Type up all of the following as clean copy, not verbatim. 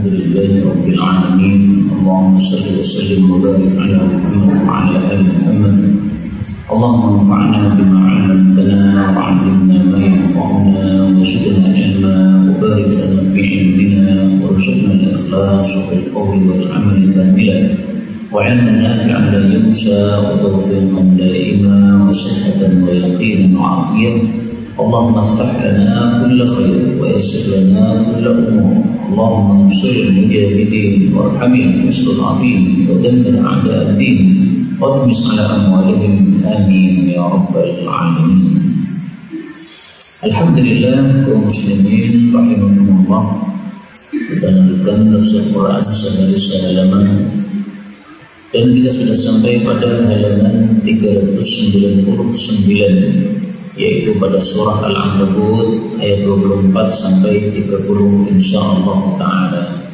Alhamdulillahi Rabbil Alamin. Allahumma salli wa sallim wa barik ala Muhammad wa ala ali Muhammad. Allahumma anfa'na bima 'allamtana wa 'allimna ma yanfa'una wa zidna ilma wa barik lana fi 'ilmina warzuqna al-ikhlas fil qawli wal 'amali kamilan wa 'ilman nafi'an la yunsa wa tawfiqan daima wa sihhatan wa yaqinan wa 'afiyah. اللهم افتح لنا كل خير ويسر لنا كل امور. اللهم انصر المجاهدين وارحم المستضعفين ودمر اعداء الدين واطمس على اموالهم امين يا رب العالمين. Alhamdulillah kaum muslimin rahimakumullah, kita lanjutkan tafsir Quran sehari sehalaman dan kita sudah sampai pada halaman 399, yaitu pada surah Al-Ankabut ayat 24 sampai 30 insyaallah taala.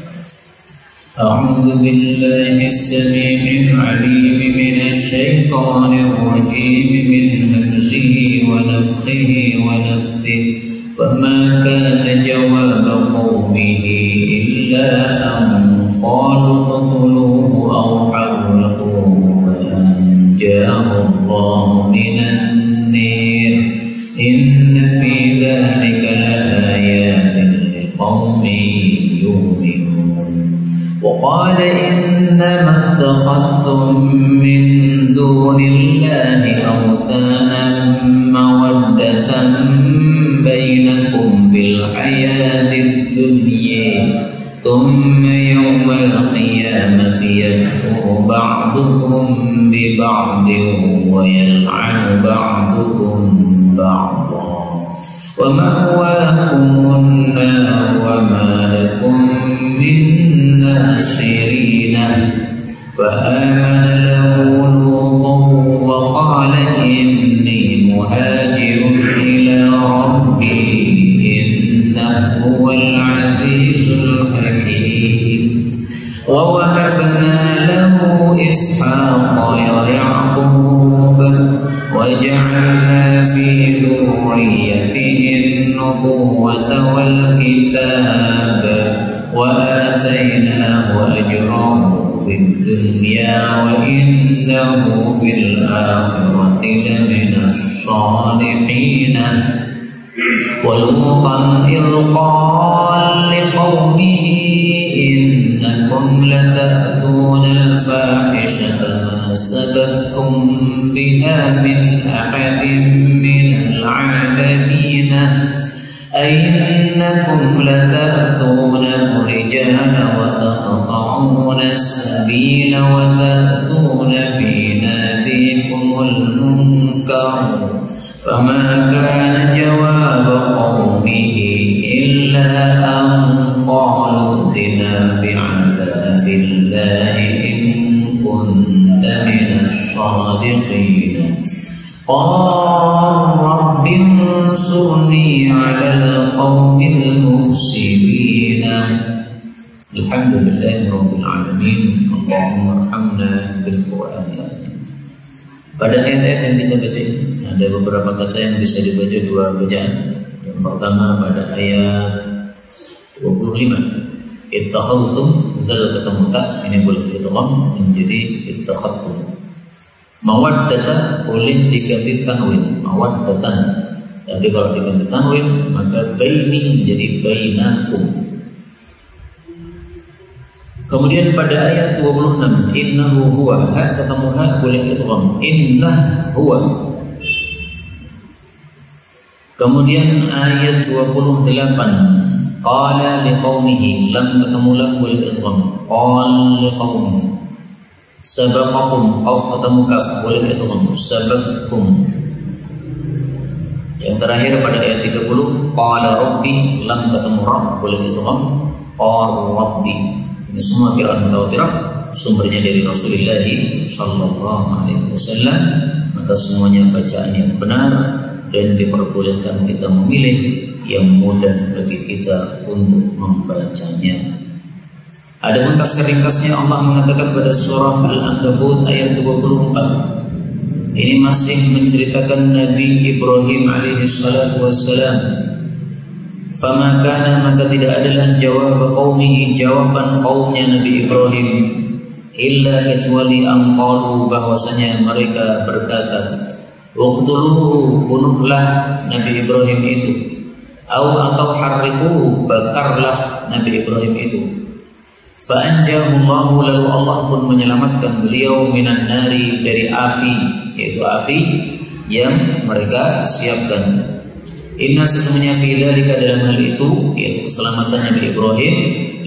A'udzu billahi as-sami'il 'alim minasy syaithanir rajim min hamzihi wa nafthihi wa nafthihi fama kana jawaba qaumihi illa an qalu qatluhu aw harriquhu falanjahu Allahu minan nar. Inna fi dhalika laayatin liqaumin yu'minun. Wa qala innama ittakhadhtum min dunillahi awthanan mawaddatan bainakum fil hayatid dunya thumma yawmal qiyamati yakfuru ba'dukum bi ba'din wa yal'anu ba'dukum بعضا ومأواكم النار وما لكم من ناصرين. فآمن له لوط وقال إني مهاجر إلى ربي إنه هو العزيز الحكيم. ووهبنا له إسحاق ويعقوب وجعلنا في ذريته النبوة والكتاب وآتيناه أجره في الدنيا وإنه في الآخرة لمن الصالحين. ولوطا إذ قال لقومه إنكم لتأتون الفاحشة ما سبقكم بها من أحد من العالمين أئنكم لتأتون الرجال وتقطعون السبيل وتأتون في ناديكم المنكر. فما كان جواب قومه إلا أن قالوا ائتنا بعذاب الله إن كنت من الصادقين. قال رب انصرني على القوم المفسدين. الحمد لله رب العالمين. اللهم ارحمنا بالقرآن. Pada ayat-ayat yang kita baca ini ada beberapa kata yang bisa dibaca dua bacaan. Yang pertama pada ayat 25, ittakhadtum, zal ketemu tak, ini boleh idgham menjadi ittakhadtum. Mawaddatan boleh diganti tanwin, mawaddatan. Tapi kalau diganti tanwin maka baini menjadi bainakum. Kemudian pada ayat 26, innahu huwa, ha ketemu ha boleh idgham, innah huwa. Kemudian ayat 28, qala liqaumihi, lam ketemu lam boleh idgham, qala liqaumihi. Sabaqakum, qaf ketemu kaf boleh idgham, sabaqakum. Yang terakhir pada ayat 30, qala rabbi, lam ketemu ra boleh idgham, qala rabbi. Ini semua qira'at mutawatirah, sumbernya dari Rasulullah sallallahu alaihi wasallam, maka semuanya bacaan yang benar dan diperbolehkan kita memilih yang mudah bagi kita untuk membacanya. Adapun tafsir ringkasnya, Allah mengatakan pada surah Al-Ankabut ayat 24. Ini masih menceritakan Nabi Ibrahim alaihi salatu wassalam. Fama kana, maka tidak adalah jawab qaumihi, jawaban kaumnya Nabi Ibrahim, illa kecuali qalu, bahwasanya mereka berkata, uqtuluhu, bunuhlah Nabi Ibrahim itu, atau harriquhu, bakarlah Nabi Ibrahim itu. Fa anjahullahu, lalu Allah pun menyelamatkan beliau minan nari, dari api, yaitu api yang mereka siapkan. Inna, sesungguhnya fi dzalika, dalam hal itu, yaitu keselamatan Nabi Ibrahim,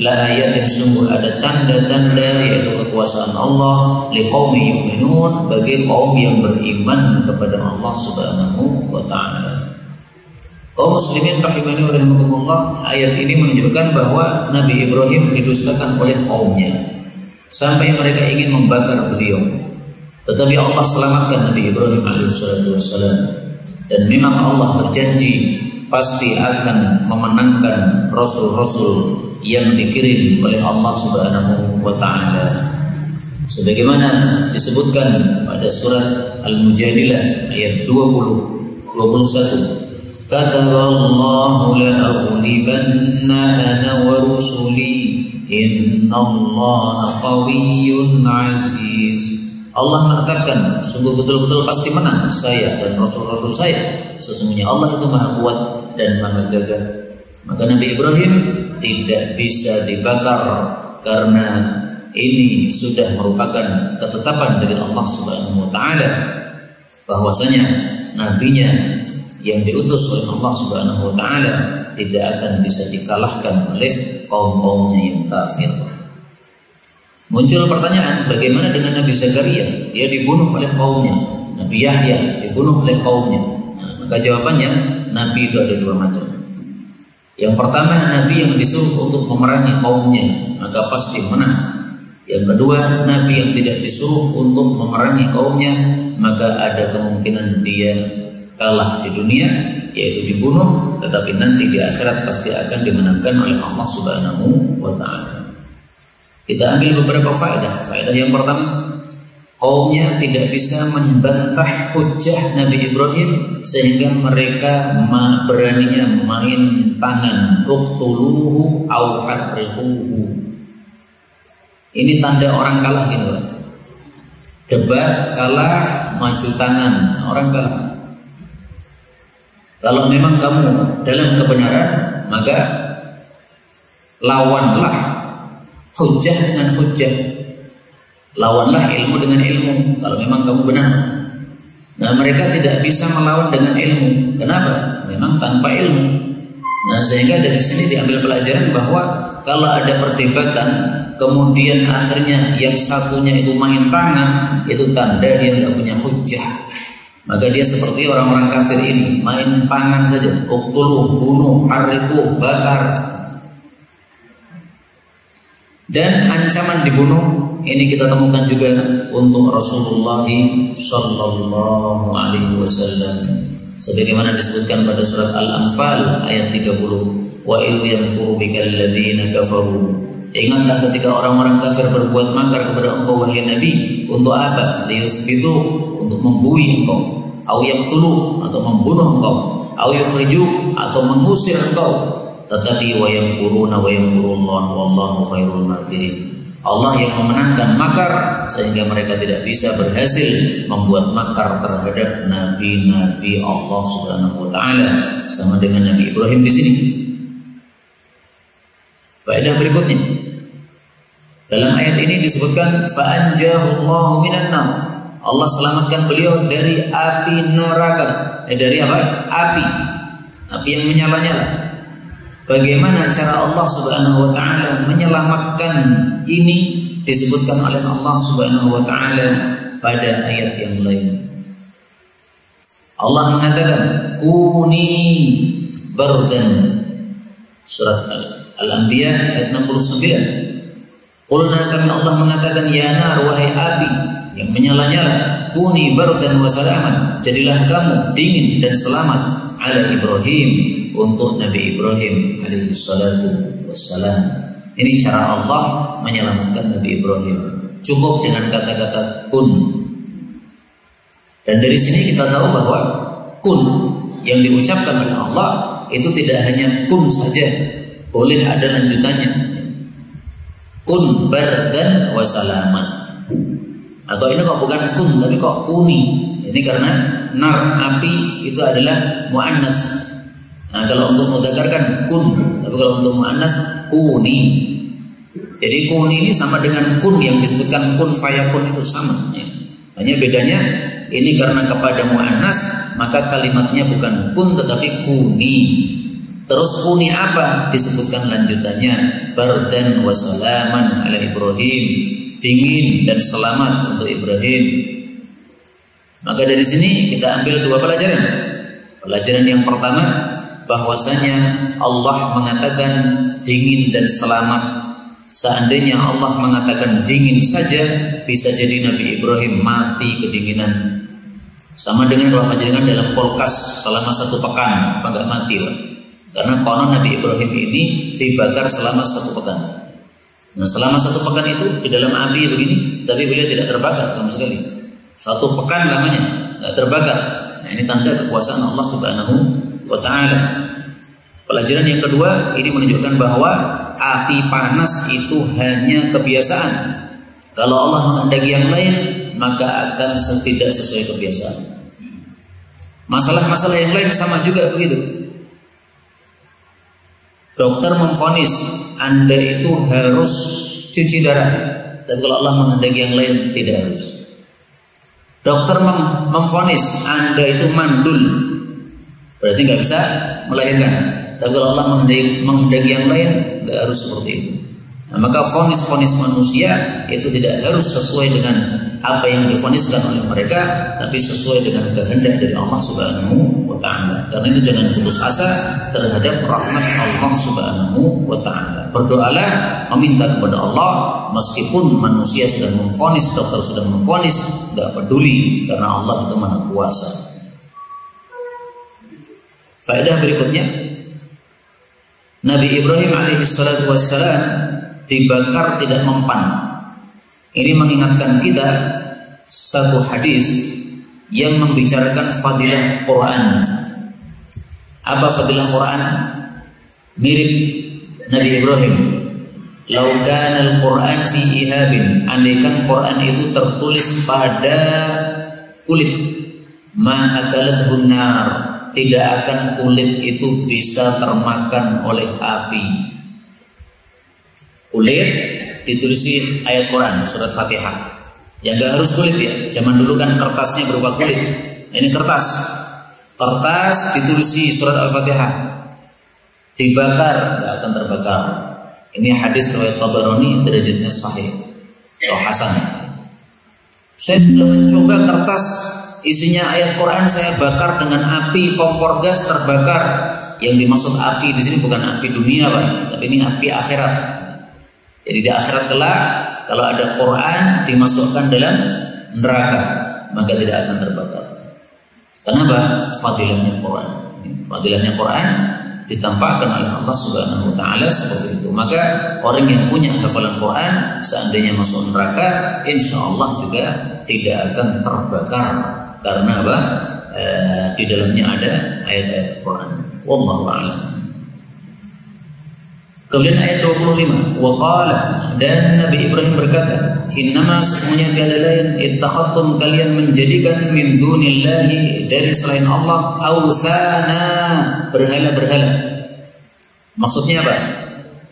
la ayatin, sungguh ada tanda-tanda, yaitu kekuasaan Allah, liqaumi yu'minun, bagi kaum yang beriman kepada Allah Subhanahu wa taala. Kaum muslimin rahimani wa rahimakumullah, ayat ini menunjukkan bahwa Nabi Ibrahim didustakan oleh kaumnya sampai mereka ingin membakar beliau. Tetapi Allah selamatkan Nabi Ibrahim alaihissalatu wassalam. Dan memang Allah berjanji pasti akan memenangkan rasul-rasul yang dikirim oleh Allah Subhanahu wa taala. Sebagaimana disebutkan pada surat Al-Mujadilah ayat 21. Kataballahu la'ulibanna ana wa rusuli innallaha qawiyyun aziz. Allah menetapkan, sungguh betul-betul pasti menang saya dan rasul-rasul saya. Sesungguhnya Allah itu maha kuat dan maha gagah. Maka Nabi Ibrahim tidak bisa dibakar, karena ini sudah merupakan ketetapan dari Allah Subhanahu wa taala, bahwasanya nabinya yang diutus oleh Allah Subhanahu wa taala tidak akan bisa dikalahkan oleh kaum-kaumnya yang kafir. Muncul pertanyaan, bagaimana dengan Nabi Zakaria? Dia dibunuh oleh kaumnya. Nabi Yahya dibunuh oleh kaumnya. Maka jawabannya, Nabi itu ada dua macam. Yang pertama, Nabi yang disuruh untuk memerangi kaumnya, maka pasti menang. Yang kedua, Nabi yang tidak disuruh untuk memerangi kaumnya, maka ada kemungkinan dia kalah di dunia, yaitu dibunuh, tetapi nanti di akhirat pasti akan dimenangkan oleh Allah Subhanahu wa taala. Kita ambil beberapa faedah. Faedah yang pertama, kaumnya tidak bisa membantah hujjah Nabi Ibrahim, sehingga mereka beraninya main tangan, uqtuluhu aw harriquhu. Ini tanda orang kalah gitu. Debat kalah, maju tangan, orang kalah. Kalau memang kamu dalam kebenaran, maka lawanlah hujjah dengan hujjah, lawanlah ilmu dengan ilmu. Kalau memang kamu benar, nah mereka tidak bisa melawan dengan ilmu. Kenapa? Memang tanpa ilmu. Nah sehingga dari sini diambil pelajaran bahwa kalau ada perdebatan, kemudian akhirnya yang satunya itu main tangan, itu tanda dia tidak punya hujjah. Maka dia seperti orang-orang kafir ini, main tangan saja, uqtuluh, bunuh, harriquh, bakar. Dan ancaman dibunuh ini kita temukan juga untuk Rasulullah sallallahu alaihi wasallam, sebagaimana disebutkan pada surat Al-Anfal ayat 30, wa il yamkuru bikal ladzina kafaru. Ingatlah ketika orang-orang kafir berbuat makar kepada engkau wahai Nabi, untuk apa? Liyuthbitu, untuk membui engkau, au yaqtulu, atau membunuh engkau, au yukhriju, atau mengusir engkau. Tetapi wa yamkuruna wa yamkurullah wallahu khairul makirin. Allah yang memenangkan makar sehingga mereka tidak bisa berhasil membuat makar terhadap nabi-nabi Allah Subhanahu wa taala, sama dengan Nabi Ibrahim di sini. Faedah berikutnya, dalam ayat ini disebutkan fa anjahullahu minan nar. Allah selamatkan beliau dari api neraka. Dari apa? Api yang menyala-nyala. Bagaimana cara Allah Subhanahu wa taala menyelamatkan ini disebutkan oleh Allah Subhanahu wa taala pada ayat yang lain. Allah mengatakan, "Kuni bardan." Surat Al-Anbiya ayat 69. Qulna, kami Allah mengatakan, ya nar, wahai api yang menyala-nyala, kuni bardan wa salaman, jadilah kamu dingin dan selamat ala Ibrahim, untuk Nabi Ibrahim alaihi salatu wassalam. Ini cara Allah menyelamatkan Nabi Ibrahim. Cukup dengan kata-kata kun. Dan dari sini kita tahu bahwa kun yang diucapkan oleh Allah itu tidak hanya kun saja, boleh ada lanjutannya. Kun bardan wa salaman. Atau ini kok bukan kun tapi kok kuni. Ini karena nar, api itu adalah muannas. Nah, kalau untuk mudzakkar kan kun, tapi kalau untuk muannas kuni. Jadi kuni ini sama dengan kun yang disebutkan kun fayakun itu sama ya. Hanya bedanya ini karena kepada muannas maka kalimatnya bukan kun tetapi kuni. Terus kuni apa? Disebutkan lanjutannya bardan wa salaman ala Ibrahim, dingin dan selamat untuk Ibrahim. Maka dari sini kita ambil dua pelajaran. Pelajaran yang pertama, bahwasanya Allah mengatakan dingin dan selamat. Seandainya Allah mengatakan dingin saja, bisa jadi Nabi Ibrahim mati kedinginan. Sama dengan kalau panjenengan dalam kulkas selama 1 pekan, apa nggak mati Pak? Karena konon Nabi Ibrahim ini dibakar selama 1 pekan. Nah, selama 1 pekan itu di dalam api begini, tapi beliau tidak terbakar sama sekali. 1 pekan lamanya nggak terbakar. Nah, ini tanda kekuasaan Allah Subhanahu wa Ta'ala. Pelajaran yang kedua, ini menunjukkan bahwa api panas itu hanya kebiasaan. Kalau Allah menghendaki yang lain, maka akan tidak sesuai kebiasaan. Masalah-masalah yang lain sama juga begitu. Dokter memvonis Anda itu harus cuci darah, tapi kalau Allah menghendaki yang lain tidak harus. Dokter memvonis Anda itu mandul, berarti nggak bisa melahirkan. Tapi kalau Allah menghendaki yang lain, nggak harus seperti itu. Nah, maka vonis-vonis manusia itu tidak harus sesuai dengan apa yang divoniskan oleh mereka, tapi sesuai dengan kehendak dari Allah Subhanahu wa Ta'ala. Karena itu jangan putus asa terhadap rahmat Allah Subhanahu wa Ta'ala. Berdoalah, meminta kepada Allah, meskipun manusia sudah memvonis, dokter sudah memvonis, tidak peduli, karena Allah itu Maha Kuasa. Faedah berikutnya, Nabi Ibrahim alaihissalatu wassalam dibakar tidak mempan. Ini mengingatkan kita satu hadis yang membicarakan fadilah Quran. Apa fadilah Quran? Mirip Nabi Ibrahim. Lau kana al-Quran fi ihabin, andaikan Quran itu tertulis pada kulit, ma akalathu nar, tidak akan kulit itu bisa termakan oleh api. Kulit ditulisin ayat Quran, surat Fatihah. Ya nggak harus kulit ya. Zaman dulu kan kertasnya berupa kulit. Ini kertas ditulisi surat Al-Fatihah. Dibakar nggak akan terbakar. Ini hadis riwayat Tabarani, derajatnya sahih atau hasan. Saya sudah mencoba kertas isinya ayat Quran saya bakar dengan api kompor gas terbakar. Yang dimaksud api di sini bukan api dunia Pak, tapi ini api akhirat. Jadi di akhirat kelak kalau ada Quran dimasukkan dalam neraka, maka tidak akan terbakar. Kenapa? Fadilahnya Quran. Fadilahnya Quran ditampakkan oleh Allah Subhanahu wa Ta'ala seperti itu. Maka orang yang punya hafalan Quran seandainya masuk neraka, insya Allah juga tidak akan terbakar. Karena apa? Di dalamnya ada ayat-ayat Quran. Wallahu a'lam. Kemudian ayat 25, waqala, dan Nabi Ibrahim berkata, innama sesungguhnya tiada lain, ittakhadtum, kalian menjadikan min dunillahi, dari selain Allah, awthana, berhala-berhala. Maksudnya apa?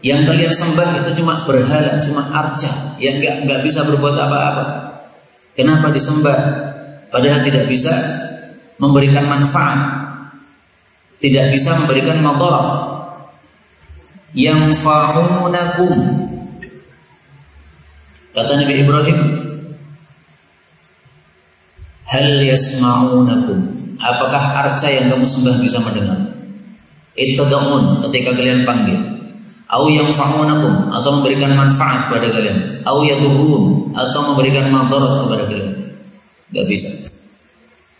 Yang kalian sembah itu cuma berhala, cuma arca, yang enggak bisa berbuat apa-apa. Kenapa disembah? Padahal tidak bisa memberikan manfaat, tidak bisa memberikan madarat. Yang fa'unakum, kata Nabi Ibrahim, hal yasma'unakum, apakah arca yang kamu sembah bisa mendengar? Ittada'un, ketika kalian panggil. Au yang fa'unakum, atau memberikan manfaat pada kalian. Au yadurrun, atau memberikan madarat kepada kalian. Gak bisa.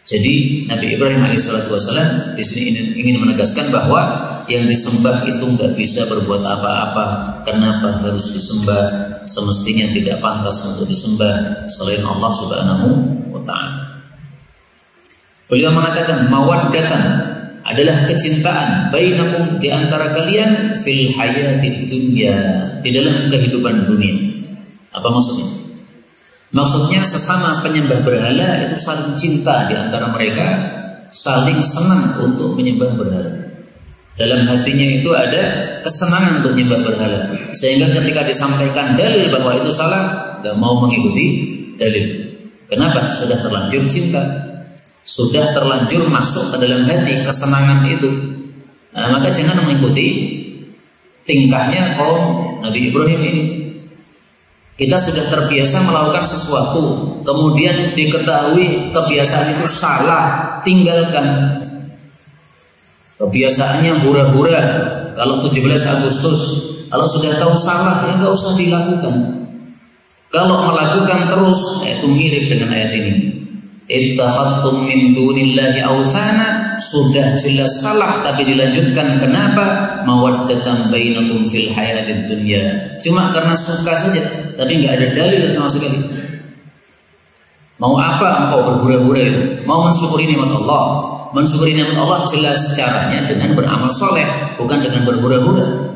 Jadi Nabi Ibrahim alaihissalam di sini ingin menegaskan bahwa yang disembah itu nggak bisa berbuat apa-apa. Kenapa harus disembah? Semestinya tidak pantas untuk disembah selain Allah Subhanahu wa Ta'ala. Beliau mengatakan mawaddatan, adalah kecintaan bainakum di antara kalian fil hayatid dunya, di dalam kehidupan dunia. Apa maksudnya? Maksudnya sesama penyembah berhala itu saling cinta di antara mereka, saling senang untuk menyembah berhala. Dalam hatinya itu ada kesenangan untuk menyembah berhala, sehingga ketika disampaikan dalil bahwa itu salah, gak mau mengikuti dalil. Kenapa? Sudah terlanjur cinta, sudah terlanjur masuk ke dalam hati kesenangan itu. Nah, maka jangan mengikuti tingkahnya kaum Nabi Ibrahim ini. Kita sudah terbiasa melakukan sesuatu, kemudian diketahui kebiasaan itu salah, tinggalkan. Kebiasaannya hura-hura, kalau 17 Agustus, kalau sudah tahu salah, ya nggak usah dilakukan. Kalau melakukan terus, itu mirip dengan ayat ini. Ittakhadtum min dunillahi awthana, sudah jelas salah tapi dilanjutkan. Kenapa? Mawaddatan bainakum fil hayatid dunya. Cuma karena suka saja, tapi nggak ada dalil sama sekali. Mau apa engkau berhura-hura itu? Mau mensyukuri nikmat Allah? Mensyukuri nikmat Allah jelas caranya dengan beramal soleh, bukan dengan berhura-hura.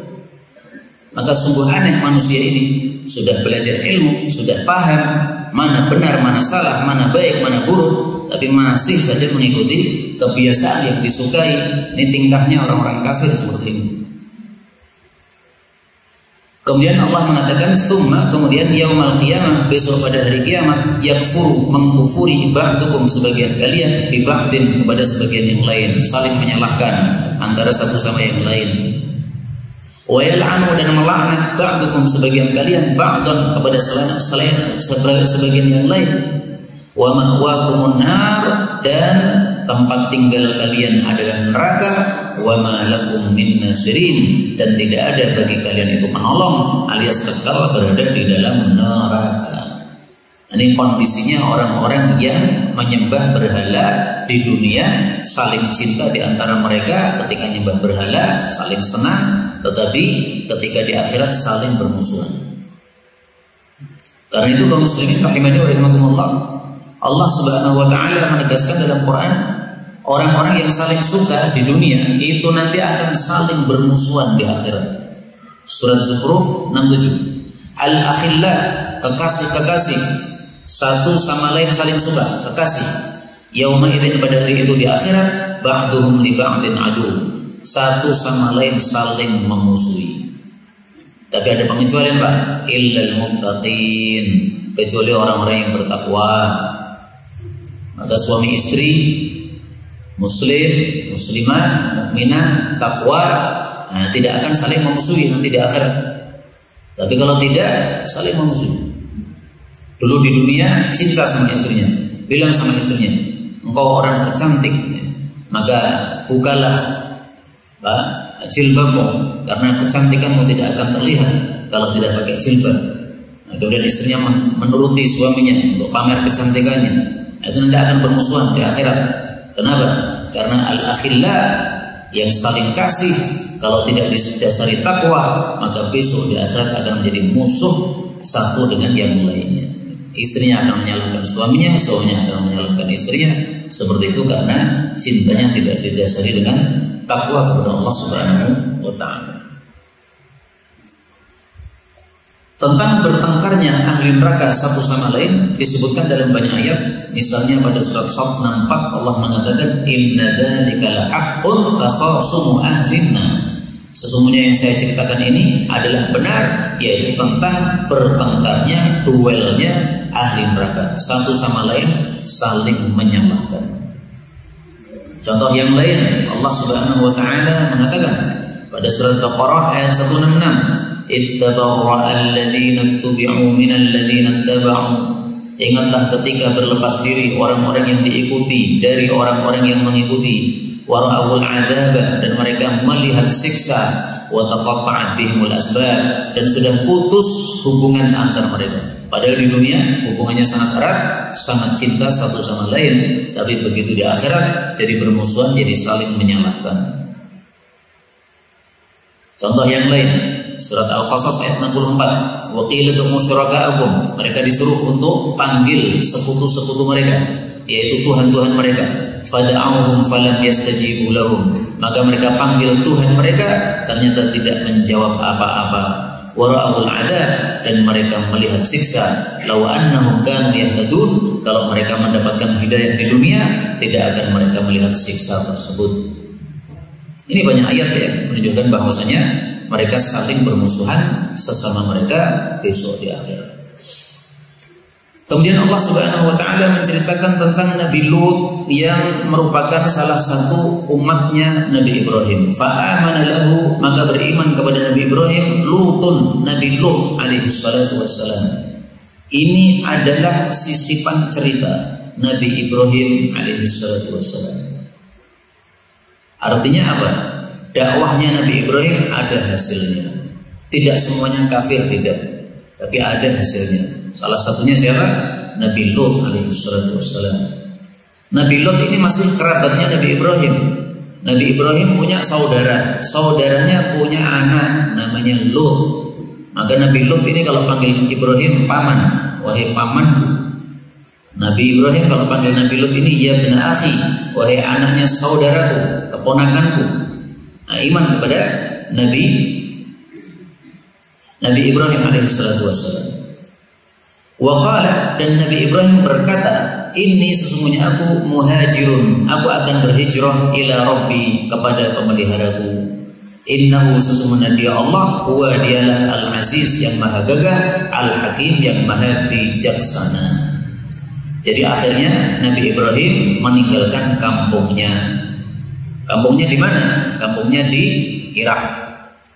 Maka sungguh aneh manusia ini, sudah belajar ilmu, sudah paham mana benar, mana salah, mana baik, mana buruk, tapi masih saja mengikuti kebiasaan yang disukai. Ini tingkahnya orang-orang kafir seperti ini. Kemudian Allah mengatakan summa, kemudian yaumal qiyamah, besok pada hari kiamat, yakfuru, mengkufuri ba'dukum, sebagian kalian, bi ba'din, kepada sebagian yang lain, saling menyalahkan antara satu sama yang lain. Wa yal'anu, dan melaknat ba'dukum, sebagian kalian, ba'dan, kepada sebagian yang lain. Wa ma'wakumun nar, dan tempat tinggal kalian adalah neraka. Wa ma lakum min nasirin, dan tidak ada bagi kalian itu penolong, alias kekal berada di dalam neraka. Ini kondisinya orang-orang yang menyembah berhala di dunia, saling cinta di antara mereka ketika menyembah berhala, saling senang, tetapi ketika di akhirat saling bermusuhan. Karena itu kaum muslimin rahimani wa rahimakumullah, Allah Subhanahu wa taala menegaskan dalam Quran, orang-orang yang saling suka di dunia itu nanti akan saling bermusuhan di akhirat. Surat Zukhruf 67. Al-akhilla, kekasih-kekasih, satu sama lain saling suka, kekasih. Yauma idzin, pada hari itu di akhirat, ba'duhum li ba'din adu, satu sama lain saling memusuhi. Tapi ada pengecualian, Pak, illal muttaqin, kecuali orang-orang yang bertakwa. Maka suami istri, muslim, muslimah, mukminah, takwa, tidak akan saling memusuhi nanti di akhirat. Tapi kalau tidak, saling memusuhi. Dulu di dunia cinta sama istrinya, bilang sama istrinya, engkau orang tercantik, maka bukalah jilbabmu, karena kecantikanmu tidak akan terlihat kalau tidak pakai jilbab. Kemudian istrinya menuruti suaminya untuk pamer kecantikannya, itu nanti akan bermusuhan di akhirat. Kenapa? Karena al-akhilla, yang saling kasih, kalau tidak didasari takwa, maka besok di akhirat akan menjadi musuh satu dengan yang lainnya. Istrinya akan menyalahkan suaminya, suaminya akan menyalahkan istrinya. Seperti itu karena cintanya tidak didasari dengan takwa kepada Allah Subhanahu wa taala. Tentang bertengkarnya ahli neraka satu sama lain disebutkan dalam banyak ayat. Misalnya pada surat Shad 64 Allah mengatakan, inna dzalika lahaqqun takhasumu ahlin nar. Sesungguhnya yang saya ceritakan ini adalah benar, yaitu tentang bertengkarnya, duelnya ahli neraka, satu sama lain saling menyalahkan. Contoh yang lain, Allah Subhanahu wa taala mengatakan pada surat Baqarah ayat 166, ittabarra'al ladzina tubi'u minal ladzina taba'u. Ingatlah ketika berlepas diri orang-orang yang diikuti dari orang-orang yang mengikuti. Wara'ul adzaba, dan mereka melihat siksa. Wa taqatta'at bihimul asbab, dan sudah putus hubungan antar mereka. Padahal di dunia hubungannya sangat erat, sangat cinta satu sama lain, tapi begitu di akhirat jadi bermusuhan, jadi saling menyalahkan. Contoh yang lain, surat Al-Qasas ayat 64, wa qila tu'mu syuraka'akum, mereka disuruh untuk panggil sekutu-sekutu mereka, yaitu tuhan-tuhan mereka. fada'auhum falam yastajibu lahum, maka mereka panggil Tuhan mereka, ternyata tidak menjawab apa-apa. Wara'ul adab, dan mereka melihat siksa. Law annahum kanu yahtadun, kalau mereka mendapatkan hidayah di dunia, tidak akan mereka melihat siksa tersebut. Ini banyak ayat ya menunjukkan bahwasanya mereka saling bermusuhan sesama mereka besok di akhirat. Kemudian Allah Subhanahu wa taala menceritakan tentang Nabi Lut yang merupakan salah satu umatnya Nabi Ibrahim. Fa'amana lahu, maka beriman kepada Nabi Ibrahim Lutun, Nabi Lut alaihi salatu wassalam. Ini adalah sisipan cerita Nabi Ibrahim alaihi salatu wassalam. Artinya apa? Dakwahnya Nabi Ibrahim ada hasilnya. Tidak semuanya kafir, tidak, tapi ada hasilnya. Salah satunya siapa? Nabi Lut alaihi salatu wassalam. Nabi Lut ini masih kerabatnya Nabi Ibrahim. Nabi Ibrahim punya saudara, saudaranya punya anak namanya Lut. Maka Nabi Lut ini kalau panggil Ibrahim paman, wahai pamanku. Nabi Ibrahim kalau panggil Nabi Lut ini ya bin akhi, wahai anaknya saudaraku, keponakanku. Nah, iman kepada Nabi Ibrahim alaihi salatu wassalam. Waqala, dan Nabi Ibrahim berkata, ini sesungguhnya aku muhajirun, aku akan berhijrah ila Rabbi, kepada pemeliharaku. Innahu, sesungguhnya dia Allah, huwa dialah al-aziz, yang maha gagah, al-hakim, yang maha bijaksana. Jadi akhirnya Nabi Ibrahim meninggalkan kampungnya. Kampungnya di mana? Kampungnya di Irak.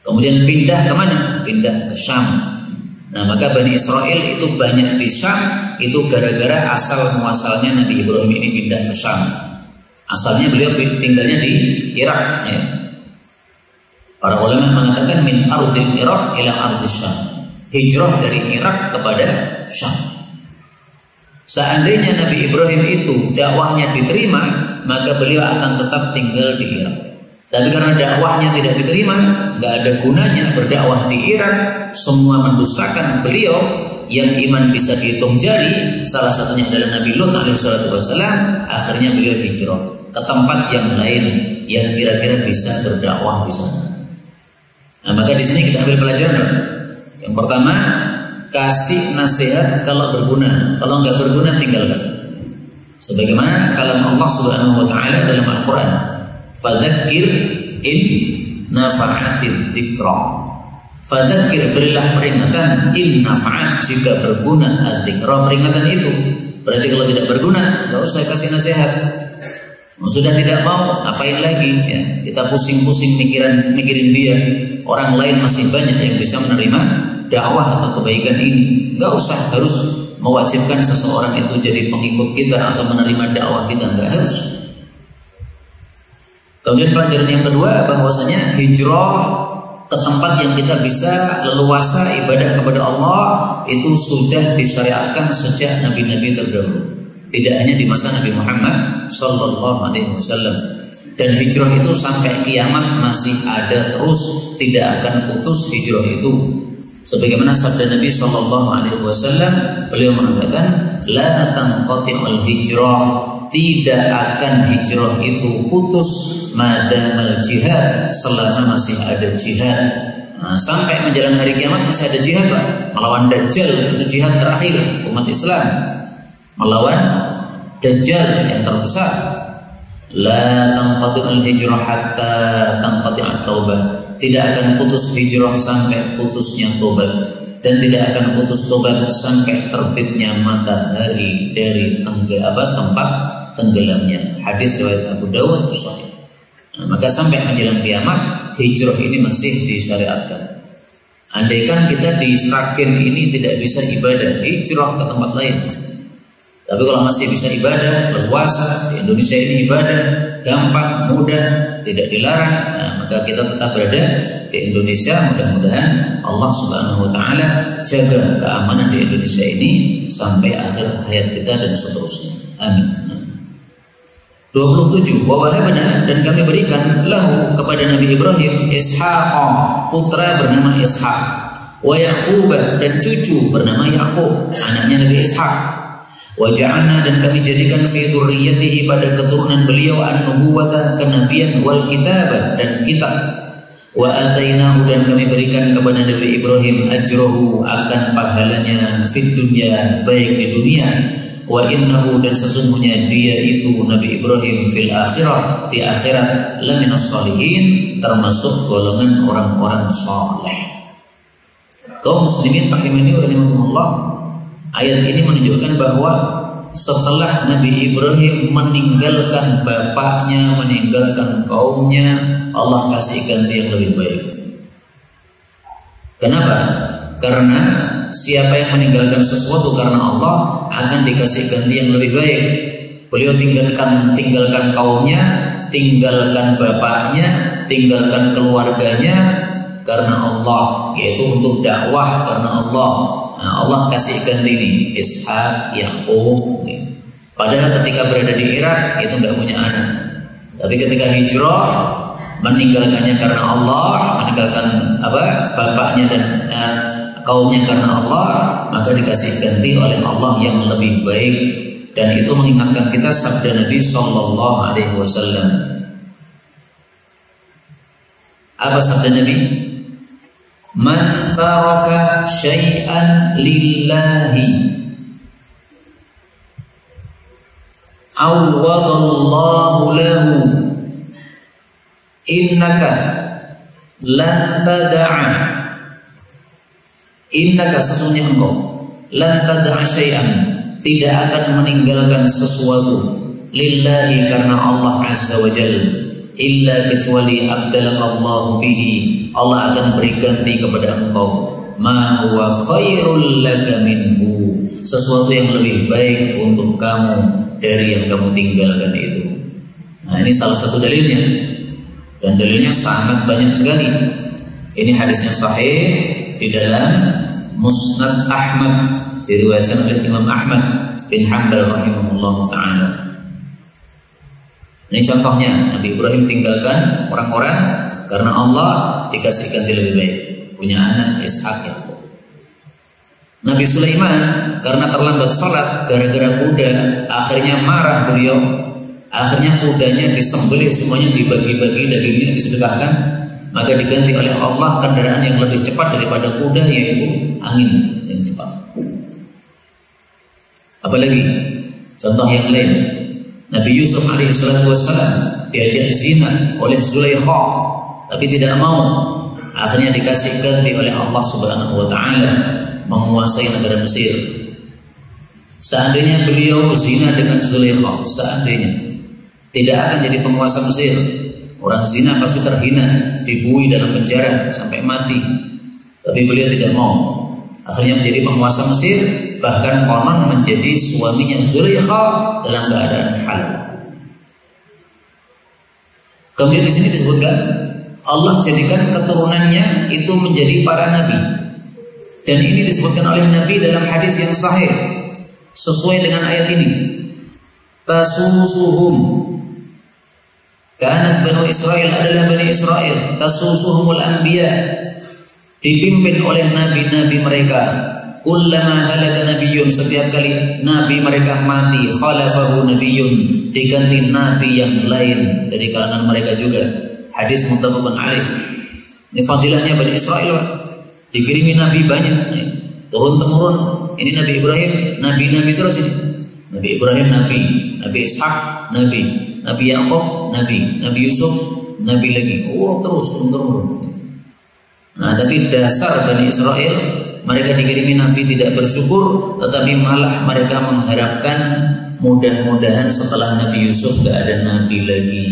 Kemudian pindah ke mana? Pindah ke Syam. Nah, maka Bani Israel itu banyak di Syam, itu gara-gara asal muasalnya Nabi Ibrahim ini pindah ke Syam. Asalnya beliau tinggalnya di Irak ya. Para ulama mengatakan min ardil Irak ila ardis Syam, hijrah dari Irak kepada Syam. Seandainya Nabi Ibrahim itu dakwahnya diterima, maka beliau akan tetap tinggal di Irak. Tapi karena dakwahnya tidak diterima, nggak ada gunanya berdakwah di Irak, semua mendustakan beliau. Yang iman bisa dihitung jari, salah satunya adalah Nabi Lut alaihissalatu wassalam. Akhirnya beliau hijrah ke tempat yang lain yang kira-kira bisa berdakwah di sana. Nah, maka di sini kita ambil pelajaran. Yang pertama, kasih nasihat kalau berguna, kalau nggak berguna tinggalkan. Sebagaimana kalam Allah Subhanahu wa taala dalam Al-Qur'an, fadzakir in nafa'atid dzikra. Fadzakir, berilah peringatan, in nafa'at, jika berguna, adzikra, peringatan itu. Berarti kalau tidak berguna, enggak usah kasih nasihat. Sudah tidak mau, ngapain lagi ya? Kita pusing-pusing mikirin dia. Orang lain masih banyak yang bisa menerima dakwah atau kebaikan ini. Enggak usah harus mewajibkan seseorang itu jadi pengikut kita atau menerima dakwah kita, enggak harus. Kemudian pelajaran yang kedua, bahwasanya hijrah ke tempat yang kita bisa leluasa ibadah kepada Allah itu sudah disyariatkan sejak nabi-nabi terdahulu. Tidak hanya di masa Nabi Muhammad sallallahu alaihi wasallam. Dan hijrah itu sampai kiamat masih ada terus, tidak akan putus hijrah itu. Sebagaimana sabda Nabi sallallahu alaihi wasallam, beliau mengatakan, la tanqati'ul hijrah, tidak akan hijrah itu putus madamal jihad, selama masih ada jihad. Nah, sampai menjelang hari kiamat masih ada jihad, Pak. Melawan Dajjal, itu jihad terakhir umat Islam. Melawan Dajjal yang terbesar. La tanqati'ul hijrah hatta tanqati'at taubah. Tidak akan putus hijrah sampai putusnya tobat, dan tidak akan putus tobat sampai terbitnya matahari dari tempat tenggelamnya. Hadis riwayat Abu Dawud sahih. Nah, maka sampai menjelang kiamat hijrah ini masih disyariatkan. Andaikan kita di Sragen ini tidak bisa ibadah, hijrah ke tempat lain. Tapi kalau masih bisa ibadah, leluasa, di Indonesia ini ibadah gampang, mudah, tidak dilarang, nah, maka kita tetap berada di Indonesia. Mudah-mudahan Allah Subhanahu wa taala jaga keamanan di Indonesia ini sampai akhir hayat kita dan seterusnya. Amin. 27. Wa wahabna, dan kami berikan lahu kepada Nabi Ibrahim Ishaq, putra bernama Ishaq, wa Yaqub, dan cucu bernama Yaqub, anaknya Nabi Ishaq. Wa ja'alna, dan kami jadikan fi dzurriyyatihi, pada keturunan beliau, an-nubuwata, kenabian, wal kitaba, dan kitab. Wa atainahu, dan kami berikan kepada Nabi Ibrahim ajrahu, akan pahalanya, fid dunya, baik di dunia, wa innahu, dan sesungguhnya dia itu Nabi Ibrahim, fil akhirah, di akhirat, laminas sholihin, termasuk golongan orang-orang saleh. Kaum muslimin rahimani wa rahimakumullah, ayat ini menunjukkan bahwa setelah Nabi Ibrahim meninggalkan bapaknya, meninggalkan kaumnya, Allah kasih ganti yang lebih baik. Kenapa? Karena siapa yang meninggalkan sesuatu karena Allah akan dikasih ganti yang lebih baik. Beliau tinggalkan kaumnya, tinggalkan bapaknya, tinggalkan keluarganya karena Allah, yaitu untuk dakwah karena Allah. Nah, Allah kasih ganti ini Ishak, Yakub. Padahal ketika berada di Irak itu nggak punya anak, tapi ketika hijrah meninggalkannya karena Allah, meninggalkan bapaknya dan kaumnya karena Allah, maka dikasih ganti oleh Allah yang lebih baik. Dan itu mengingatkan kita sabda Nabi Sallallahu Alaihi Wasallam. Apa sabda Nabi? Man taraka syai'an lillahi awwadallahu lahu innaka lan tada'a, innaka, sesungguhnya engkau, lan tada'a syai'an, tidak akan meninggalkan sesuatu, lillahi, karena Allah Azza wa Jalla, illa, kecuali abdalakallahu bihi, Allah akan beri ganti kepada engkau, ma huwa khairul laka minhu, sesuatu yang lebih baik untuk kamu dari yang kamu tinggalkan itu. Nah, ini salah satu dalilnya, dan dalilnya sangat banyak sekali. Ini hadisnya sahih di dalam Musnad Ahmad, diriwayatkan oleh Imam Ahmad bin Hanbal rahimahullah ta'ala. Ini contohnya, Nabi Ibrahim tinggalkan orang-orang karena Allah, dikasih ganti lebih baik, punya anak Ishak, Yakub. Nabi Sulaiman karena terlambat sholat gara-gara kuda, akhirnya marah beliau, akhirnya kudanya disembelih, semuanya dibagi-bagi, dagingnya disedekahkan, maka diganti oleh Allah kendaraan yang lebih cepat daripada kuda, yaitu angin yang cepat. Apalagi contoh yang lain, Nabi Yusuf alaihissalam diajak zina oleh Zulaikha, tapi tidak mau. Akhirnya dikasih ganti oleh Allah Subhanahu wa Ta'ala, menguasai negara Mesir. Seandainya beliau zina dengan Zulaikha, seandainya, tidak akan jadi penguasa Mesir. Orang zina pasti terhina, dibuai dalam penjara sampai mati. Tapi beliau tidak mau. Akhirnya menjadi penguasa Mesir, bahkan konon menjadi suaminya Zulaikha dalam keadaan halal. Kemudian di sini disebutkan Allah jadikan keturunannya itu menjadi para nabi. Dan ini disebutkan oleh Nabi dalam hadis yang sahih sesuai dengan ayat ini. Tasusuhum, kanat Bani Israel, adalah Bani Israel, tasusuhumul anbiya, dipimpin oleh nabi-nabi mereka. Kullama halaka nabiyyun, setiap kali nabi mereka mati, khalafahu nabiyyun, diganti nabi yang lain dari kalangan mereka juga. Hadis muttafaqun alaih. Ini fadilahnya Bani Israel, dikirimi nabi banyak, turun temurun. Ini Nabi Ibrahim, nabi-nabi terus ini. Nabi Ibrahim nabi, Nabi Ishak nabi, Nabi Yakub nabi, Nabi Yusuf nabi lagi. Terus turun temurun. Nah, tapi dasar Bani Israel, mereka dikirimi nabi tidak bersyukur, tetapi malah mereka mengharapkan mudah-mudahan setelah Nabi Yusuf gak ada nabi lagi.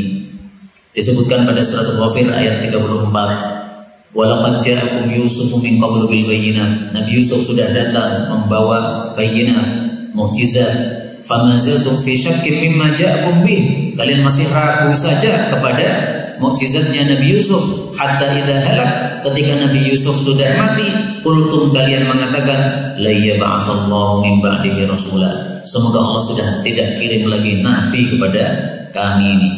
Disebutkan pada surat Al-Ghafir ayat 34. Walaqad ja'akum Yusufu min qablu bil bayyinat. Nabi Yusuf sudah datang membawa bayyinat, mukjizat. Famaziltum fi syakkin mimma ja'akum bih. Kalian masih ragu saja kepada mukjizatnya Nabi Yusuf. Hatta idza halak, ketika Nabi Yusuf sudah mati, qultum, kalian mengatakan, la yab'atsallahu min ba'dihi rasula. Semoga Allah sudah tidak kirim lagi nabi kepada kami ini.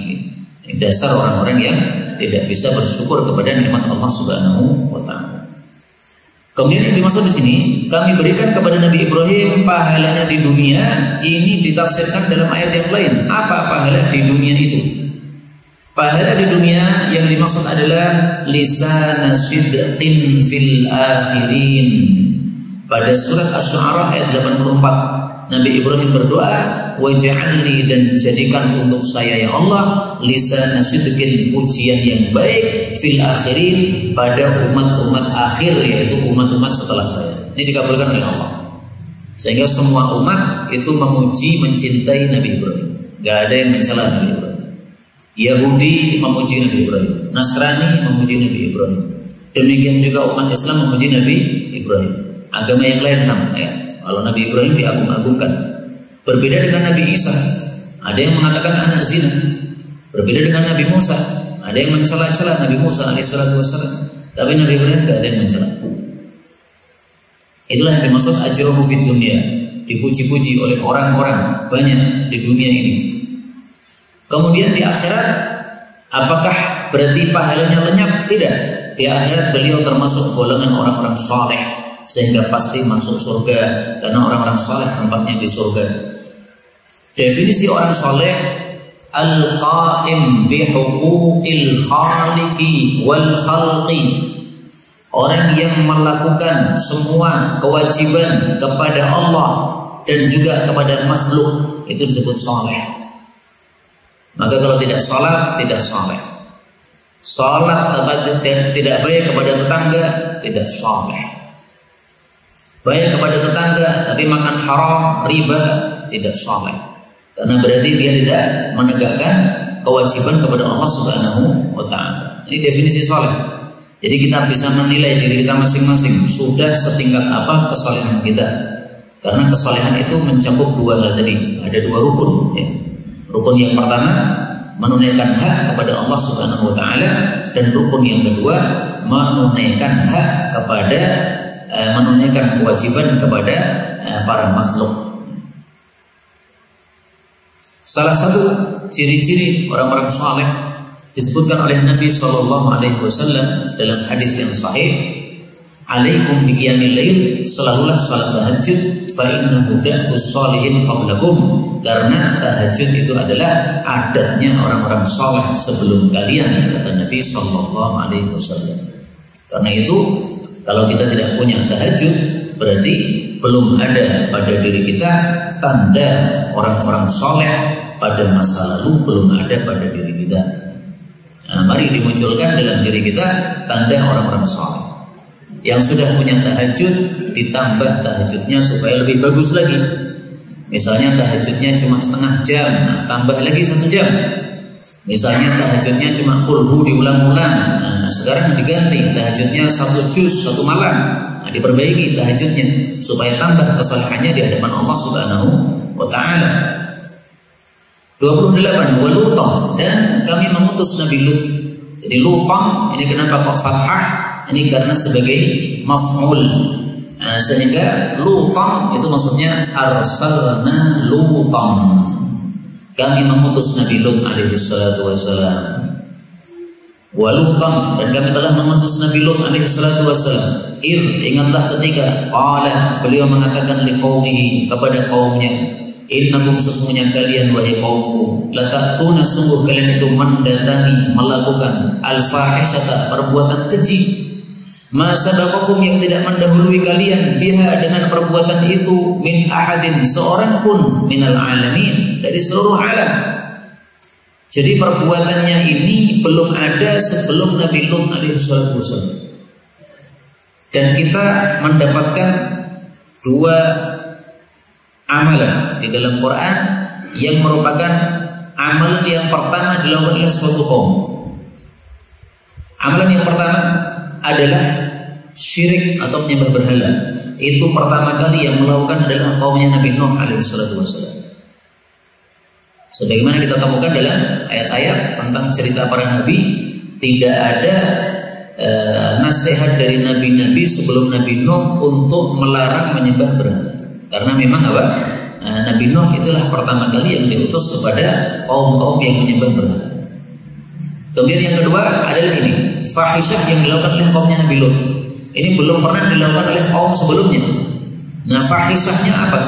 Dasar orang-orang yang tidak bisa bersyukur kepada nikmat Allah Subhanahu wa Ta'ala. Kemudian yang dimaksud di sini, kami berikan kepada Nabi Ibrahim pahalanya di dunia. Ini ditafsirkan dalam ayat yang lain. Apa pahala di dunia itu? Pahala di dunia yang dimaksud adalah lisana sidqin fil akhirin. Pada surat Asy-Syu'ara ayat 84, Nabi Ibrahim berdoa, waj'alni, dan jadikan untuk saya ya Allah lisana sidqin, pujian yang baik, fil akhirin, pada umat-umat akhir, yaitu umat-umat setelah saya. Ini dikabulkan oleh Allah, sehingga semua umat itu memuji, mencintai Nabi Ibrahim. Gak ada yang mencela Nabi Ibrahim. Yahudi memuji Nabi Ibrahim, Nasrani memuji Nabi Ibrahim, demikian juga umat Islam memuji Nabi Ibrahim. Agama yang lain sama ya. Kalau Nabi Ibrahim diagung-agungkan. Berbeda dengan Nabi Isa, ada yang mengatakan anak zina. Berbeda dengan Nabi Musa, ada yang mencela-cela Nabi Musa alaihissalatu wassalam. Tapi Nabi Ibrahim tidak ada yang mencela. Itulah yang dimaksud ajruhu fid dunya, dipuji-puji oleh orang-orang banyak di dunia ini. Kemudian di akhirat, apakah berarti pahalanya lenyap? Tidak. Di akhirat beliau termasuk golongan orang-orang saleh, sehingga pasti masuk surga, karena orang-orang saleh tempatnya di surga. Definisi orang saleh, al-qa'im bi huquqil khaliqi wal khalqi, orang yang melakukan semua kewajiban kepada Allah dan juga kepada makhluk, itu disebut saleh. Maka kalau tidak salat, tidak saleh. Salat tidak baik kepada tetangga, tidak saleh. Baik kepada tetangga tapi makan haram, riba, tidak saleh. Karena berarti dia tidak menegakkan kewajiban kepada Allah Subhanahu wa taala. Ini definisi saleh. Jadi kita bisa menilai diri kita masing-masing sudah setingkat apa kesalehan kita. Karena kesalehan itu mencakup dua hal tadi. Ada dua rukun ya. Rukun yang pertama menunaikan hak kepada Allah Subhanahu wa taala, dan rukun yang kedua menunaikan hak kepada menunaikan kewajiban kepada para makhluk. Salah satu ciri-ciri orang-orang saleh disebutkan oleh Nabi sallallahu alaihi wasallam dalam hadis yang sahih, alaikum biqiyamil lail, selalulah salat tahajud, fa innahu da'bus shalihin qablakum, karena tahajud itu adalah adatnya orang-orang saleh sebelum kalian, kata Nabi sallallahu alaihi wasallam. Karena itu kalau kita tidak punya tahajud, berarti belum ada pada diri kita tanda orang-orang soleh pada masa lalu, belum ada pada diri kita. Nah, mari dimunculkan dalam diri kita tanda orang-orang soleh. Yang sudah punya tahajud, ditambah tahajudnya supaya lebih bagus lagi. Misalnya tahajudnya cuma setengah jam, nah, tambah lagi 1 jam. Misalnya tahajudnya cuma qulhu diulang-ulang, nah, sekarang diganti tahajudnya 1 juz 1 malam. Nah, diperbaiki tahajudnya supaya tambah kesalehannya di hadapan Allah Subhanahu wa taala. 28, walutam, dan kami mengutus Nabi Lut. Jadi lutam ini kenapa kok fathah? Ini karena sebagai maf'ul. Nah, sehingga lutam itu maksudnya arsalna lutam. Kami mengutus Nabi Lut alaihi salatu wassalam. Walutam, dan kami telah mengutus Nabi Lut alaihi salatu wassalam. Ingatlah ketika qala, beliau mengatakan liqaumihi, kepada kaumnya, innakum, sesungguhnya kalian wahai kaumku, latatuna, sungguh kalian itu mendatangi, melakukan al-fahishata, perbuatan keji, ma sabaqakum, yang tidak mendahului kalian, biha, dengan perbuatan itu, min ahadin, seorang pun, minal alamin, dari seluruh alam. Jadi perbuatannya ini belum ada sebelum Nabi Lut alaihi wasallam. Dan kita mendapatkan 2 amalan di dalam Quran yang merupakan amalan yang pertama dilakukan oleh suatu kaum. Amalan yang pertama adalah syirik atau menyembah berhala. Itu pertama kali yang melakukan adalah kaumnya Nabi Nuh alaihi wasallam. Sebagaimana kita temukan dalam ayat-ayat tentang cerita para nabi, tidak ada nasihat dari nabi-nabi sebelum Nabi Nuh untuk melarang menyembah berhala. Karena memang apa? Nabi Nuh itulah pertama kali yang diutus kepada kaum-kaum yang menyembah berhala. Kemudian yang kedua adalah ini, fahisyah yang dilakukan oleh kaumnya Nabi Lut. Ini belum pernah dilakukan oleh kaum sebelumnya. Nah, fahisahnya apa?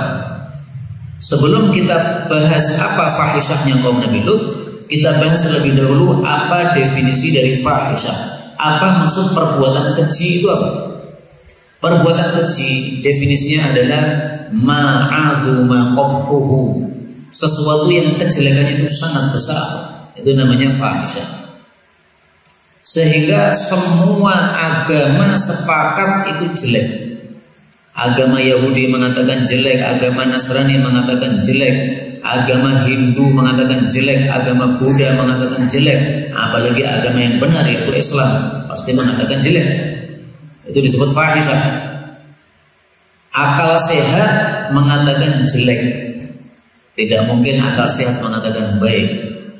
Sebelum kita bahas apa fahisahnya kaum Nabi Lut, kita bahas terlebih dahulu apa definisi dari fahisah. Apa maksud perbuatan keji itu apa? Perbuatan keji definisinya adalah ma'adhuma qabhuhu, sesuatu yang kejelekannya itu sangat besar. Itu namanya fahisah. Sehingga semua agama sepakat itu jelek. Agama Yahudi mengatakan jelek, agama Nasrani mengatakan jelek, agama Hindu mengatakan jelek, agama Buddha mengatakan jelek, apalagi agama yang benar yaitu Islam pasti mengatakan jelek. Itu disebut fahisah. Akal sehat mengatakan jelek, tidak mungkin akal sehat mengatakan baik.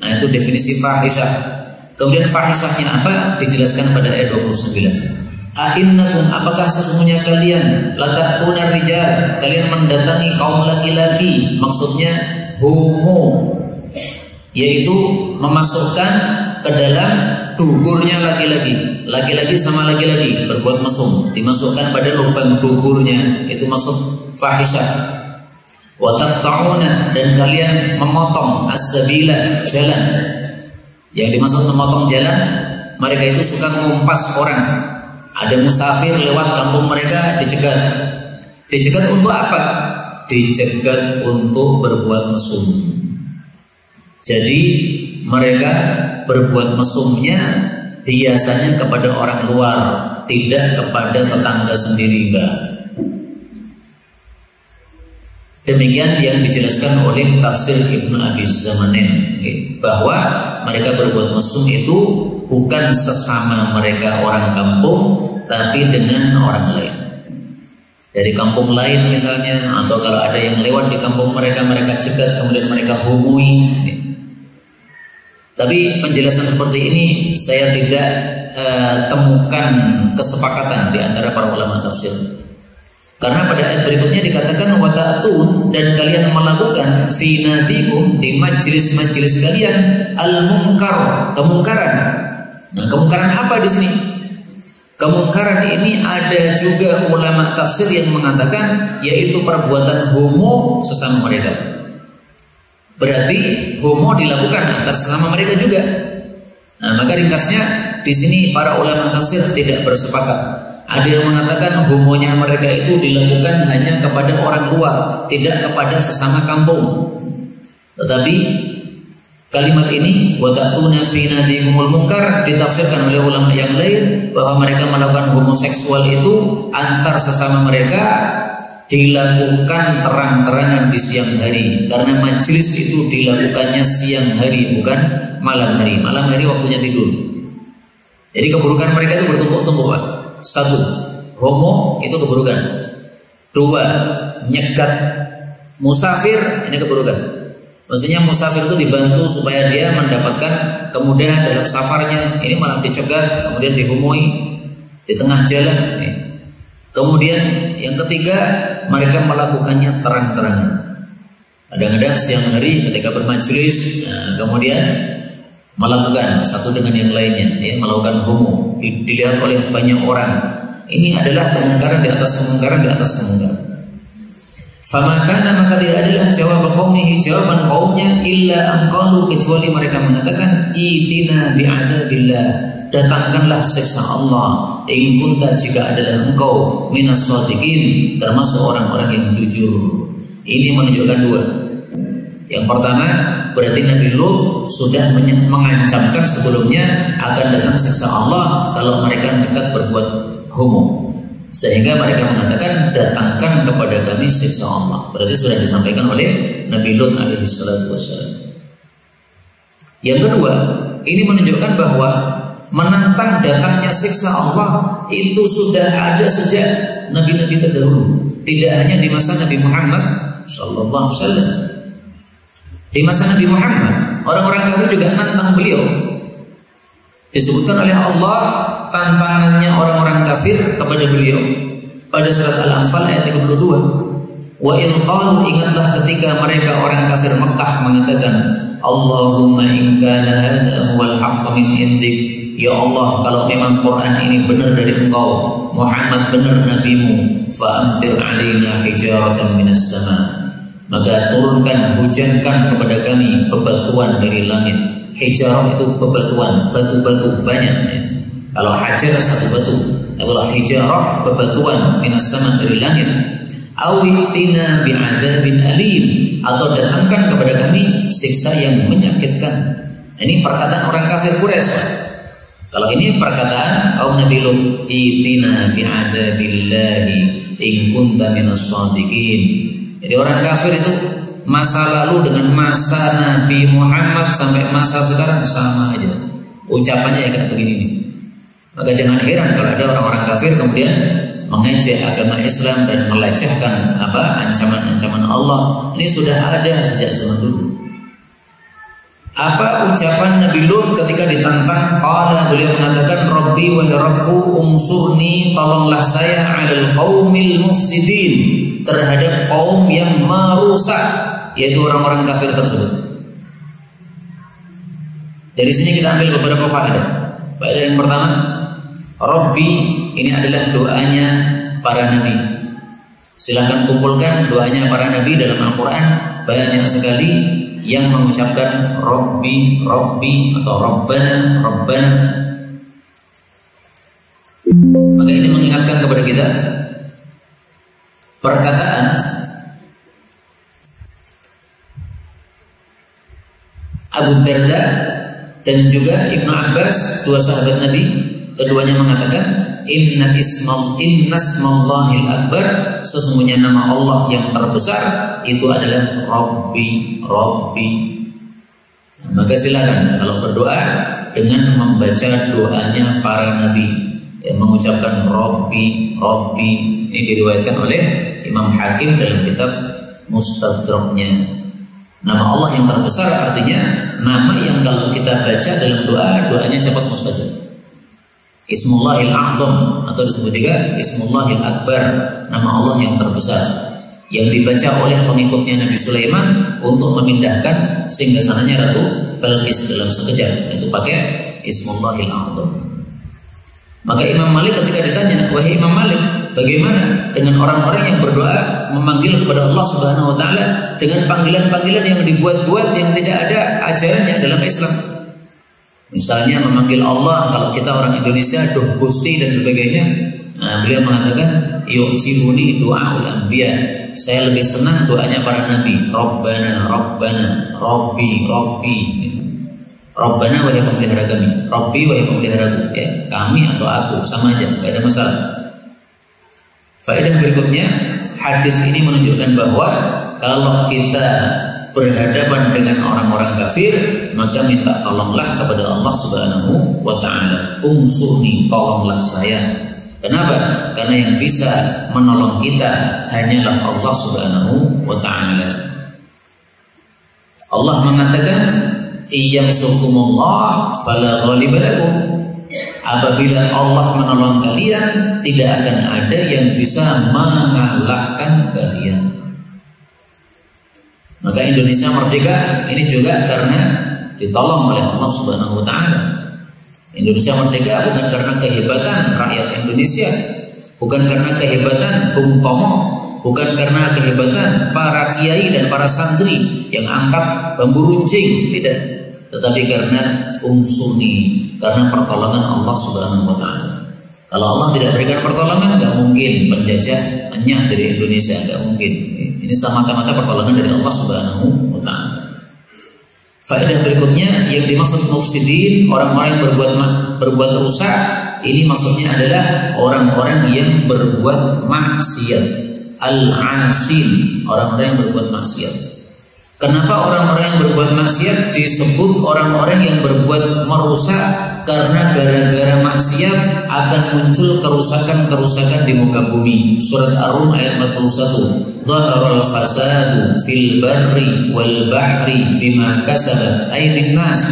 Nah, itu definisi fahisah. Kemudian fahisahnya apa? Dijelaskan pada ayat 29. A'innakum, apakah sesungguhnya kalian lata'tuna rijal, kalian mendatangi kaum laki-laki, maksudnya homo, yaitu memasukkan ke dalam duburnya laki-laki. Laki-laki sama laki-laki berbuat mesum, dimasukkan pada lubang duburnya, itu maksud fahisah. Wa taqta'una, dan kalian memotong as-sabila, jalan. Yang dimaksud memotong jalan, mereka itu suka ngumpas orang. Ada musafir lewat kampung mereka, dicegat. Dicegat untuk apa? Dicegat untuk berbuat mesum. Jadi mereka berbuat mesumnya biasanya kepada orang luar, tidak kepada tetangga sendiri, enggak. Demikian yang dijelaskan oleh tafsir Ibnu Abi Zamanin, bahwa mereka berbuat mesum itu bukan sesama mereka orang kampung, tapi dengan orang lain dari kampung lain misalnya, atau kalau ada yang lewat di kampung mereka, mereka cegat kemudian mereka humui. Tapi penjelasan seperti ini saya tidak temukan kesepakatan di antara para ulama tafsir. Karena pada ayat berikutnya dikatakan wata'tun, dan kalian melakukan fi nadikum, di majlis-majlis kalian, al-munkar, kemungkaran. Nah, kemungkaran apa di sini? Kemungkaran ini ada juga ulama tafsir yang mengatakan yaitu perbuatan homo sesama mereka. Berarti homo dilakukan antar sesama mereka juga. Nah, maka ringkasnya di sini para ulama tafsir tidak bersepakat. Ada yang mengatakan homonya mereka itu dilakukan hanya kepada orang luar, tidak kepada sesama kampung. Tetapi kalimat ini wata'tuna fi nadikumul munkar ditafsirkan oleh ulama yang lain bahwa mereka melakukan homoseksual itu antar sesama mereka dilakukan terang-terangan di siang hari, karena majelis itu dilakukannya siang hari bukan malam hari. Malam hari waktunya tidur. Jadi keburukan mereka itu bertumpuk-tumpuk, Pak. Satu, homo itu keburukan. Dua, nyegat musafir, ini keburukan. Maksudnya musafir itu dibantu supaya dia mendapatkan kemudahan dalam safarnya, ini malah dicegat kemudian dihumoi di tengah jalan. Kemudian yang ketiga, mereka melakukannya terang-terangan. Kadang-kadang siang hari ketika bermajelis, kemudian melakukan satu dengan yang lainnya, melakukan homo, dilihat oleh banyak orang. Ini adalah kemungkaran di atas kemungkaran di atas kemungkaran. Famakana, maka tidak adalah jawab qaumihi, jawaban kaumnya, illa anqalu, kecuali mereka mengatakan itina bi'adabillah, datangkanlah siksa Allah, in kunta, jika adalah engkau minas shadiqin, termasuk orang-orang yang jujur. Ini menunjukkan dua. Yang pertama, berarti Nabi Lut sudah mengancamkan sebelumnya akan datang siksa Allah kalau mereka nekat berbuat homo, sehingga mereka mengatakan datangkan kepada kami siksa Allah. Berarti sudah disampaikan oleh Nabi Lut alaihi salatu wassalam. Yang kedua, ini menunjukkan bahwa menantang datangnya siksa Allah itu sudah ada sejak nabi-nabi terdahulu, tidak hanya di masa Nabi Muhammad sallallahu alaihi wasallam. Di masa Nabi Muhammad, orang-orang kafir juga nantang beliau. Disebutkan oleh Allah tantangannya orang-orang kafir kepada beliau pada surat Al-Anfal ayat 32. Wa in qalu, ingatlah ketika mereka orang kafir Mekah mengatakan, Allahumma in kana hadha huwal haqqu min indik, ya Allah, kalau memang Quran ini benar dari Engkau, Muhammad benar nabimu, fa'amtir alaina hijaratan minas sama, maka turunkan, hujankan kepada kami bebatuan dari langit. Hijarah itu bebatuan, batu-batu banyak ya. Kalau hajar satu batu, kalau hijarah bebatuan minas sama dari langit. Awitina bi'adzabin alim, atau datangkan kepada kami siksa yang menyakitkan. Ini perkataan orang kafir Quraisy. Kalau ini perkataan kaum Nabi Lut, itina bi'adzabillahi in kunta minas shadiqin. Jadi orang kafir itu masa lalu dengan masa Nabi Muhammad sampai masa sekarang sama aja. Ucapannya ya kayak begini nih. Maka jangan heran kalau ada orang-orang kafir kemudian mengejek agama Islam dan melecehkan ancaman-ancaman Allah. Ini sudah ada sejak zaman dulu. Apa ucapan Nabi Lut ketika ditantang? Qala, beliau mengatakan, Rabbi wa Rabbku unsurni, tolonglah saya, 'alal qaumil mufsidin, terhadap kaum yang merusak, yaitu orang-orang kafir tersebut. Dari sini kita ambil beberapa faedah. Faedah yang pertama, Rabbi ini adalah doanya para nabi. Silakan kumpulkan doanya para nabi dalam Al-Quran, banyak sekali yang mengucapkan Rabbi, Rabbi atau Rabbana, Rabbana. Maka ini mengingatkan kepada kita perkataan Abu Darda dan juga Ibnu Abbas, dua sahabat Nabi, keduanya mengatakan inna ismallahil akbar, sesungguhnya nama Allah yang terbesar itu adalah Rabbi, Rabbi. Maka silakan kalau berdoa dengan membaca doanya para nabi yang mengucapkan Rabbi, Rabbi. Ini diriwayatkan oleh Imam Hakim dalam kitab Mustadraknya. Nama Allah yang terbesar artinya nama yang kalau kita baca dalam doanya cepat mustajab. Ismullahil A'zam, atau disebut juga Ismullahil Akbar, nama Allah yang terbesar, yang dibaca oleh pengikutnya Nabi Sulaiman untuk memindahkan singgasananya Ratu Balqis dalam sekejap, itu pakai Ismullahil A'zam. Maka Imam Malik ketika ditanya, wahai Imam Malik, bagaimana dengan orang-orang yang berdoa memanggil kepada Allah Subhanahu wa taala dengan panggilan-panggilan yang dibuat-buat yang tidak ada ajarannya dalam Islam? Misalnya memanggil Allah, kalau kita orang Indonesia, Duh Gusti dan sebagainya. Nah, beliau mengatakan, yu'jibuni du'aul anbiya, saya lebih senang doanya para nabi. Rabbana, Rabbana, Rabbi, Rabbi. Rabbana wahai pemelihara kami, Rabbi wahai pemeliharaku, ya, kami atau aku sama aja, tidak ada masalah. Faedah berikutnya, hadis ini menunjukkan bahwa kalau kita berhadapan dengan orang-orang kafir, maka minta tolonglah kepada Allah Subhanahu wa ta'ala. Unsurni, tolonglah saya. Kenapa? Karena yang bisa menolong kita hanyalah Allah Subhanahu wa ta'ala. Allah mengatakan, iyyansurkumullah fala ghaliba lakum. Apabila Allah menolong kalian, tidak akan ada yang bisa mengalahkan kalian. Maka Indonesia merdeka ini juga karena ditolong oleh Allah Subhanahu wa ta'ala. Indonesia merdeka bukan karena kehebatan rakyat Indonesia, bukan karena kehebatan Bung Tomo, bukan karena kehebatan para kiai dan para santri yang angkat bambu runcing, tidak, tetapi karena unsurni, karena pertolongan Allah Subhanahu wa ta'ala. Kalau Allah tidak berikan pertolongan, nggak mungkin penjajah enyah dari Indonesia, nggak mungkin. Ini semata-mata pertolongan dari Allah Subhanahu wa ta'ala. Faedah berikutnya, yang dimaksud mufsidin, orang-orang yang berbuat rusak, ini maksudnya adalah orang-orang yang berbuat maksiat. Al-asin, orang-orang yang berbuat maksiat. Kenapa orang-orang yang berbuat maksiat disebut orang-orang yang berbuat merusak? Karena gara-gara maksiat akan muncul kerusakan-kerusakan di muka bumi. Surat Ar-Rum ayat 41. Dhaharal fasadu fil barri wal bahri bima kasabat aydin nas.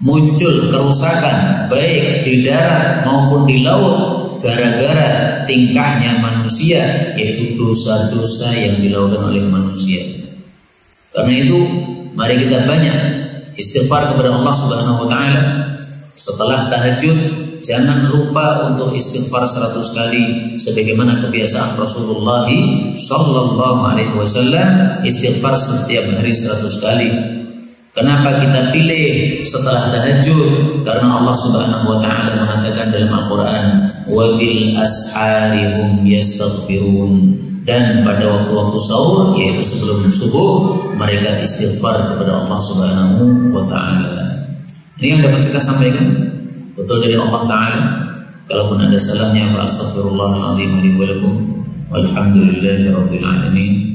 Muncul kerusakan baik di darat maupun di laut gara-gara tingkahnya manusia, yaitu dosa-dosa yang dilakukan oleh manusia. Karena itu mari kita banyak istighfar kepada Allah Subhanahu wa ta'ala. Setelah tahajud, jangan lupa untuk istighfar 100 kali sebagaimana kebiasaan Rasulullah sallallahu alaihi wasallam, istighfar setiap hari 100 kali. Kenapa kita pilih setelah tahajud? Karena Allah Subhanahu wa taala mengatakan dalam Al-Qur'an, "Wa bil ashari hum yastaghfirun." Dan pada waktu-waktu sahur, yaitu sebelum subuh, mereka istighfar kepada Allah Subhanahu wa taala. Ini yang dapat kita sampaikan, betul dari Allah Ta'ala. Kalaupun ada salahnya, fa astaghfirullahaladzim li wa lakum, walhamdulillahi rabbil alamin.